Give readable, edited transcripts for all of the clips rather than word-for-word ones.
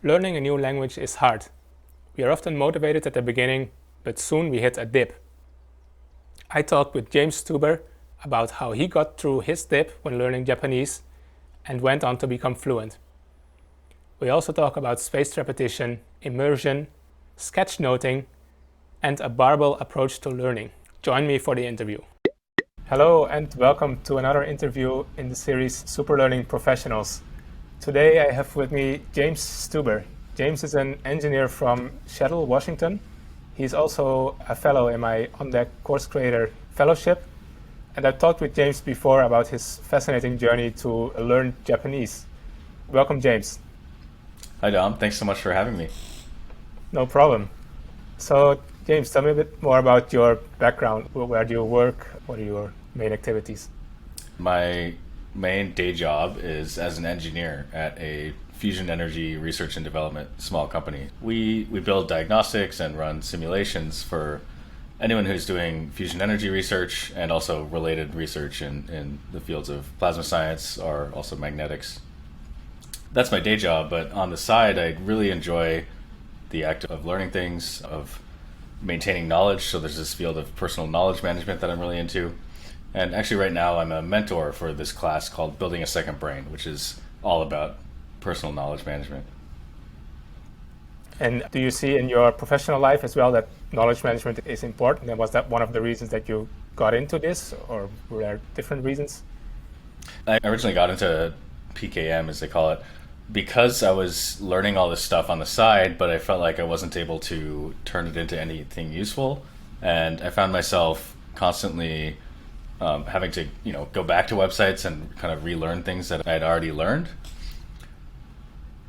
Learning a new language is hard. We are often motivated at the beginning, but soon we hit a dip. I talked with James Stuber about how he got through his dip when learning Japanese and went on to become fluent. We also talk about spaced repetition, immersion, sketchnoting, and a barbell approach to learning. Join me for the interview. Hello and welcome to another interview in the series Superlearning Professionals. Today I have with me James Stuber. James is an engineer from Seattle, Washington. He's also a fellow in my On Deck Course Creator Fellowship. And I've talked with James before about his fascinating journey to learn Japanese. Welcome, James. Hi, Dom. Thanks so much for having me. No problem. So, James, tell me a bit more about your background. Where do you work? What are your main activities? My main day job is as an engineer at a fusion energy research and development small company. We build diagnostics and run simulations for anyone who's doing fusion energy research and also related research in the fields of plasma science or also magnetics. That's my day job, but on the side, I really enjoy the act of learning things, of maintaining knowledge. So there's this field of personal knowledge management that I'm really into. And actually right now I'm a mentor for this class called Building a Second Brain, which is all about personal knowledge management. And do you see in your professional life as well that knowledge management is important? And was that one of the reasons that you got into this, or were there different reasons? I originally got into PKM, as they call it, because I was learning all this stuff on the side, but I felt like I wasn't able to turn it into anything useful. And I found myself constantly having to, go back to websites and kind of relearn things that I had already learned.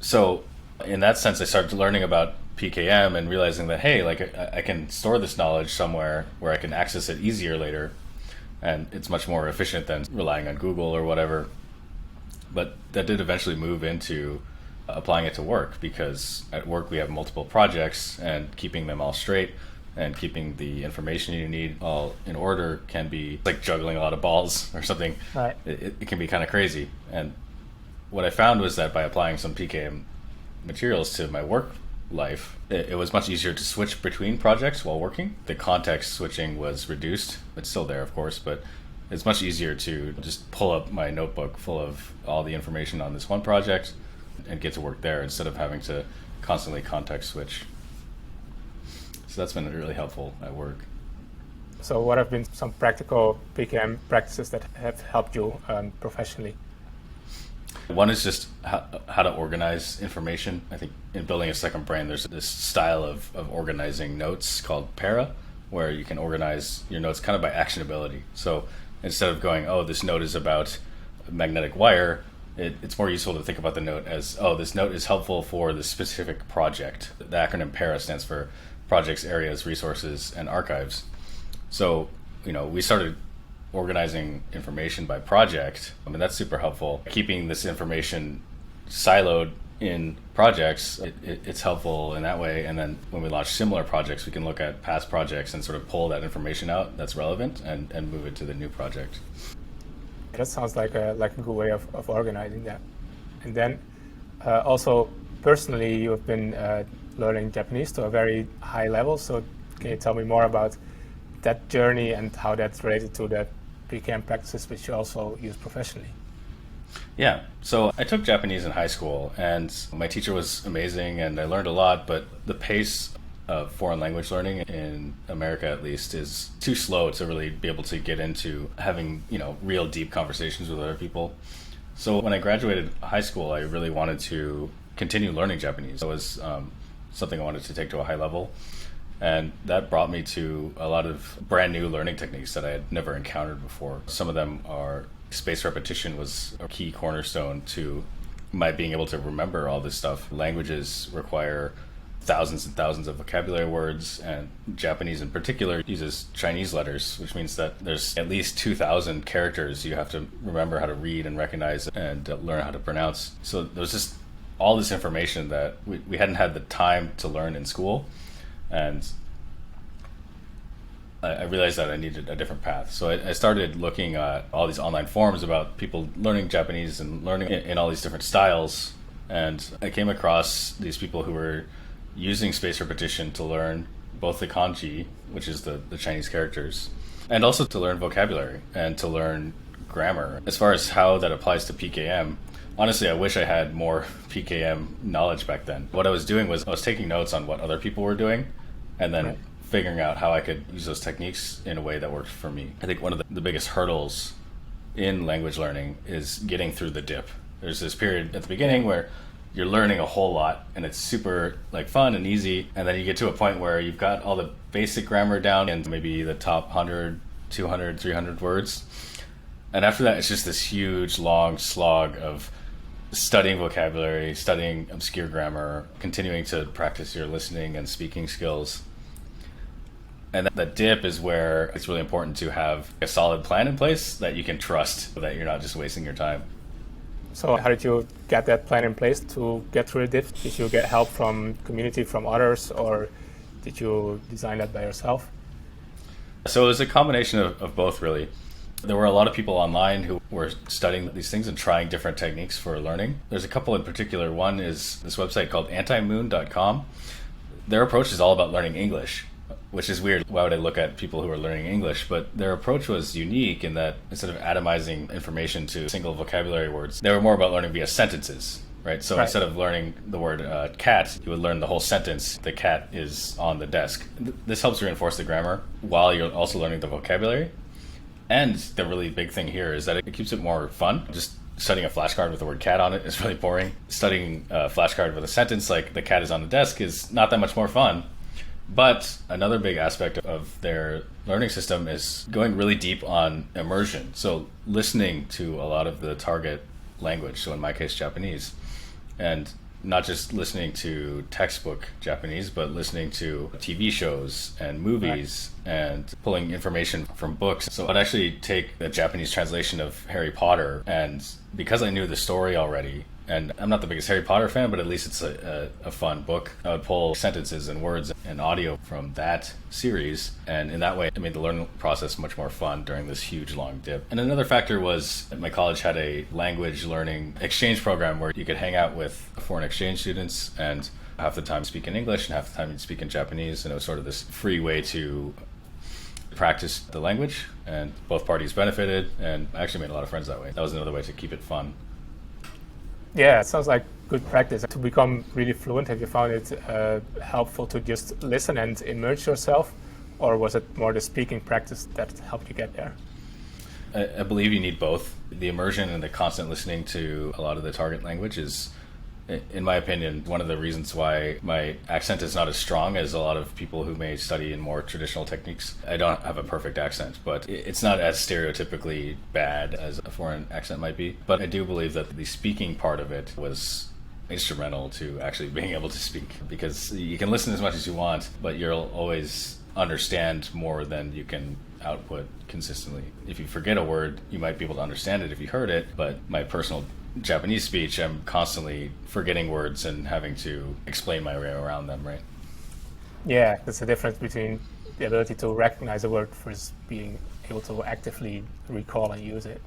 So in that sense, I started learning about PKM and realizing that, hey, I can store this knowledge somewhere where I can access it easier later. And it's much more efficient than relying on Google or whatever. But that did eventually move into applying it to work, because at work we have multiple projects, and keeping them all straight and keeping the information you need all in order can be like juggling a lot of balls or something. Right. It can be kind of crazy. And what I found was that by applying some PKM materials to my work life, it was much easier to switch between projects while working. The context switching was reduced. It's still there, of course, but it's much easier to just pull up my notebook full of all the information on this one project and get to work there instead of having to constantly context switch. So that's been really helpful at work. So what have been some practical PKM practices that have helped you professionally? One is just how to organize information. I think in Building a Second Brain, there's this style of organizing notes called para, where you can organize your notes kind of by actionability. So instead of going, oh, this note is about a magnetic wire, it's more useful to think about the note as, oh, this note is helpful for this specific project. The acronym PARA stands for Projects, Areas, Resources, and Archives. So, we started organizing information by project. That's super helpful. Keeping this information siloed in projects, it's helpful in that way. And then when we launch similar projects, we can look at past projects and sort of pull that information out that's relevant and move it to the new project. That sounds like a good way of organizing that. And then also personally, you've been learning Japanese to a very high level. So can you tell me more about that journey and how that's related to the PKM practices which you also use professionally? Yeah, so I took Japanese in high school, and my teacher was amazing and I learned a lot, but the pace of foreign language learning in America, at least, is too slow to really be able to get into having, real deep conversations with other people. So when I graduated high school, I really wanted to continue learning Japanese. It was something I wanted to take to a high level. And that brought me to a lot of brand new learning techniques that I had never encountered before. Some of them are spaced repetition was a key cornerstone to my being able to remember all this stuff. Languages require thousands and thousands of vocabulary words, and Japanese in particular uses Chinese letters, which means that there's at least 2,000 characters you have to remember how to read and recognize and learn how to pronounce. So there's just all this information that we hadn't had the time to learn in school. And I realized that I needed a different path. So I started looking at all these online forums about people learning Japanese and learning in all these different styles. And I came across these people who were using spaced repetition to learn both the kanji, which is the Chinese characters, and also to learn vocabulary and to learn grammar. As far as how that applies to PKM, honestly, I wish I had more PKM knowledge back then. What I was doing was I was taking notes on what other people were doing and then figuring out how I could use those techniques in a way that worked for me. I think one of the biggest hurdles in language learning is getting through the dip. There's this period at the beginning where you're learning a whole lot and it's super fun and easy, and then you get to a point where you've got all the basic grammar down and maybe the top 100, 200, 300 words. And after that, it's just this huge long slog of studying vocabulary, studying obscure grammar, continuing to practice your listening and speaking skills. And that dip is where it's really important to have a solid plan in place that you can trust, so that you're not just wasting your time. So how did you get that plan in place to get through the dip? Did you get help from community, from others, or did you design that by yourself? So it was a combination of both, really. There were a lot of people online who were studying these things and trying different techniques for learning. There's a couple in particular. One is this website called antimoon.com. Their approach is all about learning English, which is weird. Why would I look at people who are learning English? But their approach was unique in that instead of atomizing information to single vocabulary words, they were more about learning via sentences, right? So instead of learning the word cat, you would learn the whole sentence, the cat is on the desk. This helps reinforce the grammar while you're also learning the vocabulary. And the really big thing here is that it keeps it more fun. Just studying a flashcard with the word cat on it is really boring. Studying a flashcard with a sentence like the cat is on the desk is not that much more fun. But another big aspect of their learning system is going really deep on immersion. So listening to a lot of the target language, so in my case, Japanese, and not just listening to textbook Japanese, but listening to TV shows and movies and pulling information from books. So I'd actually take the Japanese translation of Harry Potter, and because I knew the story already, and I'm not the biggest Harry Potter fan, but at least it's a fun book, I would pull sentences and words and audio from that series, and in that way it made the learning process much more fun during this huge long dip. And another factor was my college had a language learning exchange program where you could hang out with foreign exchange students, and half the time speak in English and half the time you'd speak in Japanese, and it was sort of this free way to practice the language, and both parties benefited, and I actually made a lot of friends that way. That was another way to keep it fun. Yeah, it sounds like good practice. To become really fluent, have you found it helpful to just listen and immerse yourself? Or was it more the speaking practice that helped you get there? I believe you need both. The immersion and the constant listening to a lot of the target language is, in my opinion, one of the reasons why my accent is not as strong as a lot of people who may study in more traditional techniques. I don't have a perfect accent, but it's not as stereotypically bad as a foreign accent might be. But I do believe that the speaking part of it was instrumental to actually being able to speak, because you can listen as much as you want, but you'll always understand more than you can output consistently. If you forget a word, you might be able to understand it if you heard it, but my personal Japanese speech, I'm constantly forgetting words and having to explain my way around them, right? Yeah, there's a difference between the ability to recognize a word versus being able to actively recall and use it.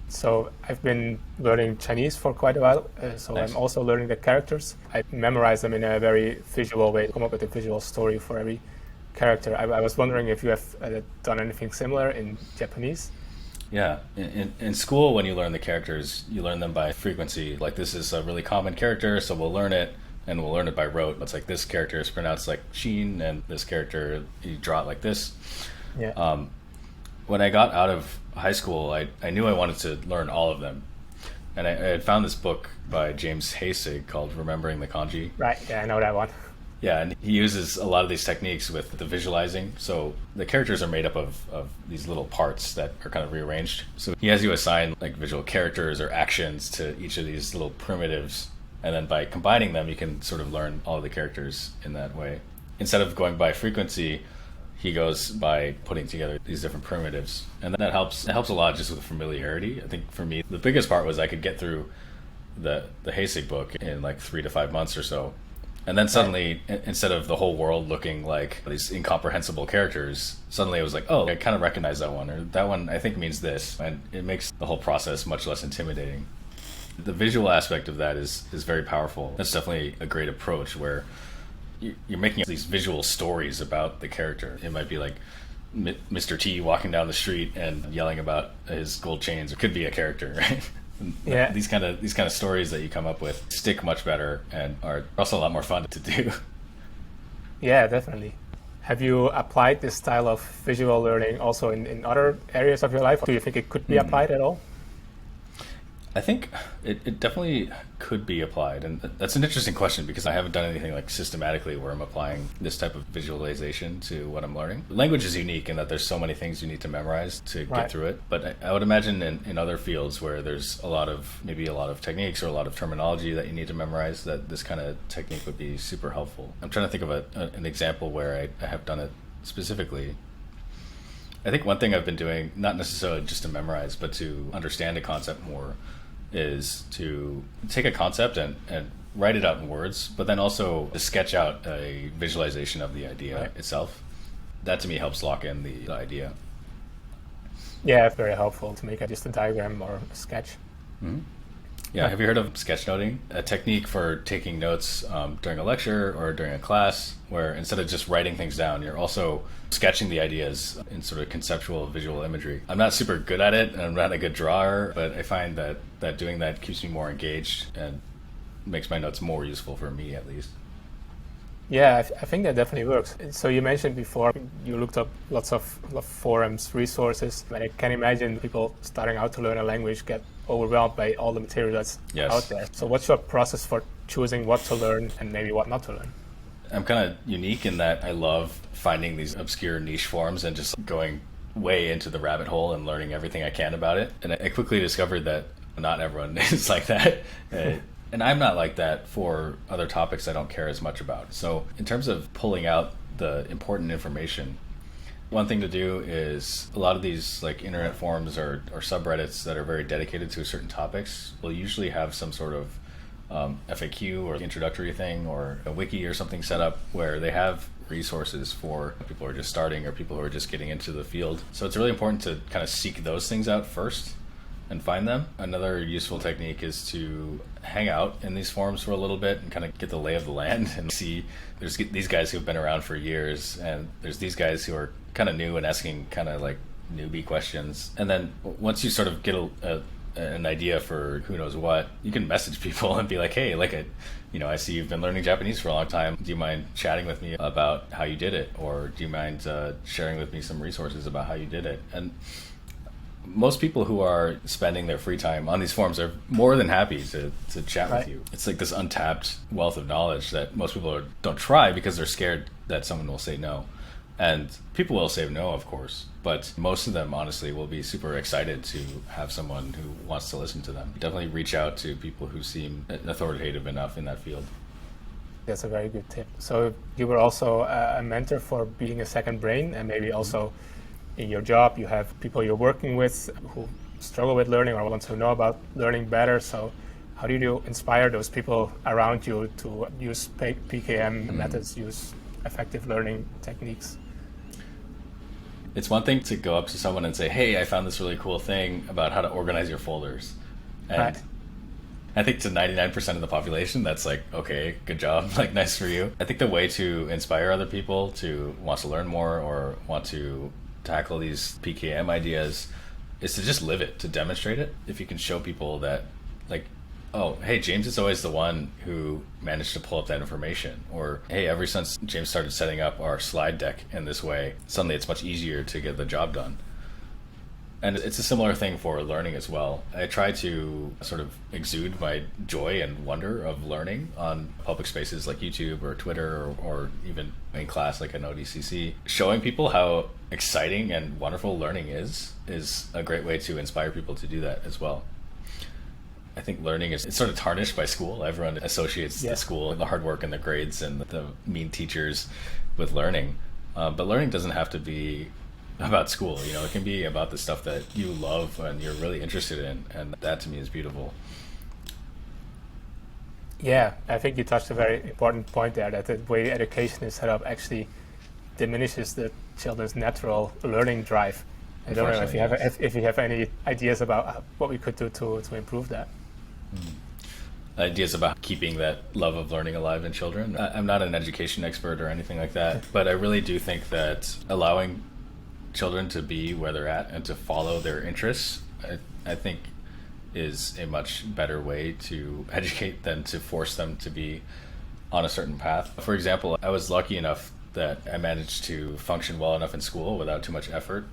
So I've been learning Chinese for quite a while, so nice. I'm also learning the characters. I memorize them in a very visual way, come up with a visual story for every character. I was wondering if you have done anything similar in Japanese? Yeah, in school, when you learn the characters, you learn them by frequency. Like, this is a really common character, so we'll learn it, and we'll learn it by rote. It's like this character is pronounced like Shin, and this character, you draw it like this. Yeah. When I got out of high school, I knew I wanted to learn all of them. And I had found this book by James Stuber called Remembering the Kanji. Right, yeah, I know that one. Yeah, and he uses a lot of these techniques with the visualizing. So the characters are made up of these little parts that are kind of rearranged. So he has you assign like visual characters or actions to each of these little primitives. And then by combining them, you can sort of learn all of the characters in that way. Instead of going by frequency, he goes by putting together these different primitives. And that helps a lot just with familiarity. I think for me, the biggest part was I could get through the Hasig book in like 3 to 5 months or so. And then suddenly, instead of the whole world looking like these incomprehensible characters, suddenly it was like, oh, I kind of recognize that one, or that one I think means this. And it makes the whole process much less intimidating. The visual aspect of that is very powerful. That's definitely a great approach where you're making these visual stories about the character. It might be like Mr. T walking down the street and yelling about his gold chains. It could be a character, right? Yeah. These kind of stories that you come up with stick much better and are also a lot more fun to do. Yeah, definitely. Have you applied this style of visual learning also in other areas of your life? Do you think it could be applied at all? I think it definitely could be applied. And that's an interesting question because I haven't done anything like systematically where I'm applying this type of visualization to what I'm learning. Language is unique in that there's so many things you need to memorize to get through it. But I would imagine in other fields where there's maybe a lot of techniques or a lot of terminology that you need to memorize, that this kind of technique would be super helpful. I'm trying to think of an example where I have done it specifically. I think one thing I've been doing, not necessarily just to memorize, but to understand a concept more, is to take a concept and write it out in words, but then also to sketch out a visualization of the idea itself. That to me helps lock in the idea. Yeah, it's very helpful to make just a diagram or a sketch. Mm-hmm. Yeah, have you heard of sketchnoting? A technique for taking notes during a lecture or during a class, where instead of just writing things down, you're also sketching the ideas in sort of conceptual visual imagery. I'm not super good at it, and I'm not a good drawer, but I find that doing that keeps me more engaged and makes my notes more useful for me, at least. Yeah, I think that definitely works. So you mentioned before you looked up lots of forums, resources, and I can imagine people starting out to learn a language get overwhelmed by all the material that's out there. So what's your process for choosing what to learn and maybe what not to learn? I'm kind of unique in that I love finding these obscure niche forums and just going way into the rabbit hole and learning everything I can about it. And I quickly discovered that not everyone is like that. And I'm not like that for other topics I don't care as much about. So in terms of pulling out the important information, one thing to do is a lot of these like internet forums or subreddits that are very dedicated to certain topics will usually have some sort of FAQ or introductory thing or a wiki or something set up where they have resources for people who are just starting or people who are just getting into the field. So it's really important to kind of seek those things out first and find them. Another useful technique is to hang out in these forums for a little bit and kind of get the lay of the land and see there's these guys who've been around for years and there's these guys who are kind of new and asking kind of like newbie questions. And then once you sort of get an idea for who knows what, you can message people and be like, hey, I see you've been learning Japanese for a long time. Do you mind chatting with me about how you did it? Or do you mind sharing with me some resources about how you did it? And most people who are spending their free time on these forums are more than happy to chat with you. It's like this untapped wealth of knowledge that most people don't try because they're scared that someone will say no. And people will say no, of course, but most of them, honestly, will be super excited to have someone who wants to listen to them. Definitely reach out to people who seem authoritative enough in that field. That's a very good tip. So you were also a mentor for Being a Second Brain, and maybe also in your job you have people you're working with who struggle with learning or want to know about learning better. So how do you inspire those people around you to use PKM methods, use effective learning techniques? It's one thing to go up to someone and say, hey, I found this really cool thing about how to organize your folders. And I think to 99% of the population, that's like, okay, good job, like nice for you. I think the way to inspire other people to want to learn more or want to tackle these PKM ideas is to just live it, to demonstrate it. If you can show people that, like, oh, hey, James is always the one who managed to pull up that information. Or, hey, ever since James started setting up our slide deck in this way, suddenly it's much easier to get the job done. And it's a similar thing for learning as well. I try to sort of exude my joy and wonder of learning on public spaces like YouTube or Twitter or even in class like an ODCC. Showing people how exciting and wonderful learning is a great way to inspire people to do that as well. I think learning it's sort of tarnished by school. Everyone associates the school and the hard work and the grades and the mean teachers with learning. But learning doesn't have to be about school. It can be about the stuff that you love and you're really interested in. And that to me is beautiful. Yeah, I think you touched a very important point there, that the way education is set up actually diminishes the children's natural learning drive. I don't know if you have any ideas about what we could do to improve that. Ideas about keeping that love of learning alive in children. I'm not an education expert or anything like that, but I really do think that allowing children to be where they're at and to follow their interests, I think is a much better way to educate than to force them to be on a certain path. For example, I was lucky enough that I managed to function well enough in school without too much effort.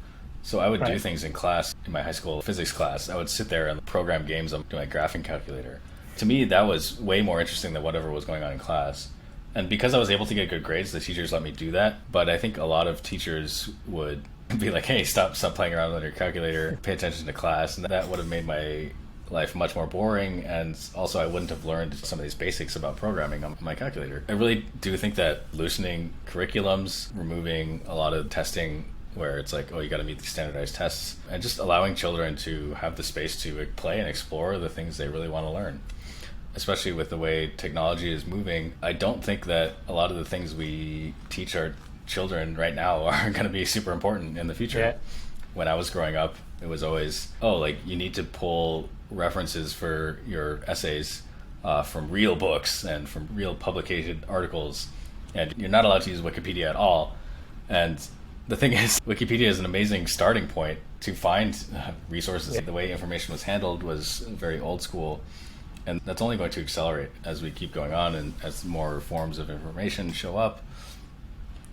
So I would do things in class, in my high school physics class. I would sit there and program games on my graphing calculator. To me, that was way more interesting than whatever was going on in class. And because I was able to get good grades, the teachers let me do that. But I think a lot of teachers would be like, hey, stop playing around with your calculator, pay attention to class. And that would have made my life much more boring. And also I wouldn't have learned some of these basics about programming on my calculator. I really do think that loosening curriculums, removing a lot of testing where it's like, oh, you got to meet these standardized tests, and just allowing children to have the space to play and explore the things they really want to learn. Especially with the way technology is moving, I don't think that a lot of the things we teach our children right now are going to be super important in the future. Yeah. When I was growing up, it was always, oh, like you need to pull references for your essays from real books and from real publicated articles, and you're not allowed to use Wikipedia at all. And the thing is, Wikipedia is an amazing starting point to find resources. The way information was handled was very old school. And that's only going to accelerate as we keep going on and as more forms of information show up.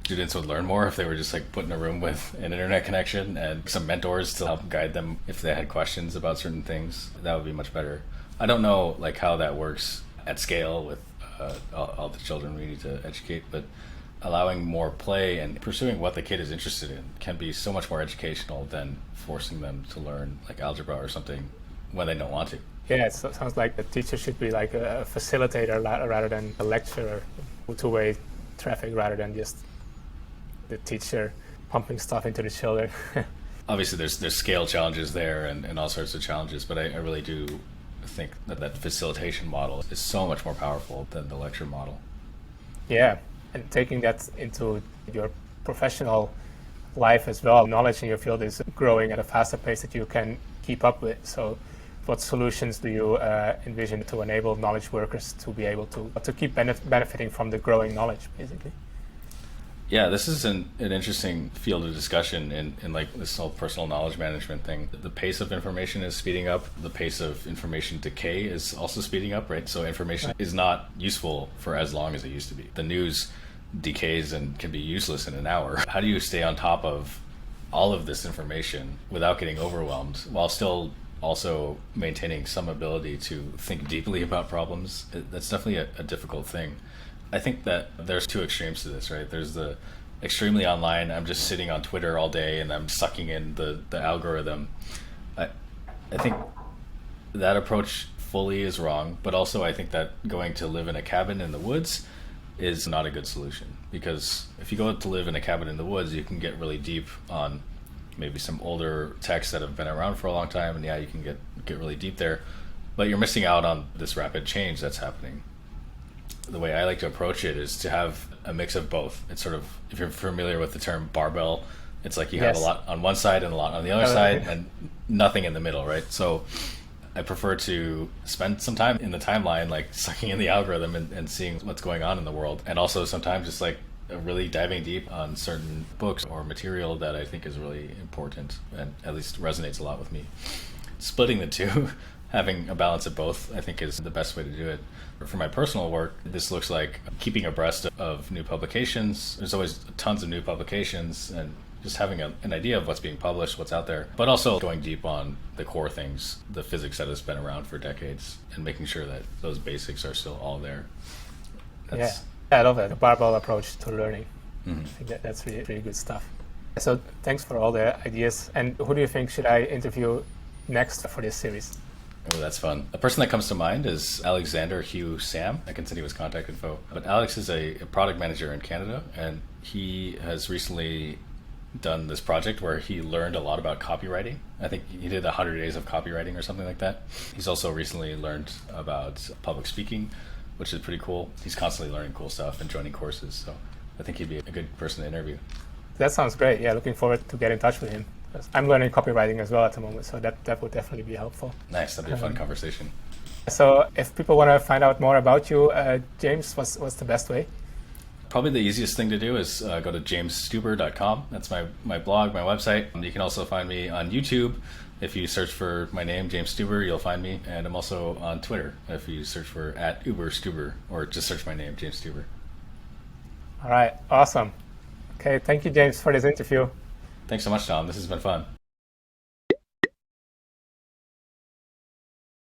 Students would learn more if they were just like put in a room with an internet connection and some mentors to help guide them if they had questions about certain things. That would be much better. I don't know like how that works at scale with all the children we need to educate, but allowing more play and pursuing what the kid is interested in can be so much more educational than forcing them to learn like algebra or something when they don't want to. Yeah, it sounds like the teacher should be like a facilitator rather than a lecturer, two-way traffic rather than just the teacher pumping stuff into the children. Obviously, there's scale challenges there and all sorts of challenges, but I really do think that facilitation model is so much more powerful than the lecture model. Yeah, and taking that into your professional life as well, knowledge in your field is growing at a faster pace that you can keep up with. So what solutions do you envision to enable knowledge workers to be able to keep benefiting from the growing knowledge, basically? Yeah, this is an interesting field of discussion in like this whole personal knowledge management thing. The pace of information is speeding up. The pace of information decay is also speeding up, right? So information is not useful for as long as it used to be. The news decays and can be useless in an hour. How do you stay on top of all of this information without getting overwhelmed while still also maintaining some ability to think deeply about problems? That's definitely a difficult thing. I think that there's two extremes to this, right? There's the extremely online, I'm just sitting on Twitter all day and I'm sucking in the algorithm. I think that approach fully is wrong, but also I think that going to live in a cabin in the woods is not a good solution, because if you go to live in a cabin in the woods, you can get really deep on maybe some older texts that have been around for a long time, and yeah, you can get really deep there, but you're missing out on this rapid change that's happening. The way I like to approach it is to have a mix of both. It's sort of, if you're familiar with the term barbell, it's like you have a lot on one side and a lot on the other side and nothing in the middle, right? So I prefer to spend some time in the timeline, like sucking in the algorithm and seeing what's going on in the world. And also sometimes just like really diving deep on certain books or material that I think is really important and at least resonates a lot with me. Splitting the two, having a balance of both, I think is the best way to do it. For my personal work, this looks like keeping abreast of new publications. There's always tons of new publications and just having an idea of what's being published, what's out there, but also going deep on the core things, the physics that has been around for decades, and making sure that those basics are still all there. Yeah, I love that, the barbell approach to learning. Mm-hmm. I think that's really, really good stuff. So thanks for all the ideas. And who do you think should I interview next for this series? Oh, that's fun. A person that comes to mind is Alexander Hugh Sam. I can send you his contact info. But Alex is a product manager in Canada, and he has recently done this project where he learned a lot about copywriting. I think he did 100 days of copywriting or something like that. He's also recently learned about public speaking, which is pretty cool. He's constantly learning cool stuff and joining courses, so I think he'd be a good person to interview. That sounds great. Yeah, looking forward to get in touch with him. I'm learning copywriting as well at the moment, so that would definitely be helpful. Nice, that'd be a fun conversation. So if people want to find out more about you, James, what's the best way? Probably the easiest thing to do is go to jamesstuber.com. That's my blog, my website. You can also find me on YouTube. If you search for my name, James Stuber, you'll find me. And I'm also on Twitter if you search for @UberStuber, or just search my name, James Stuber. All right, awesome. Okay, thank you, James, for this interview. Thanks so much, Tom. This has been fun.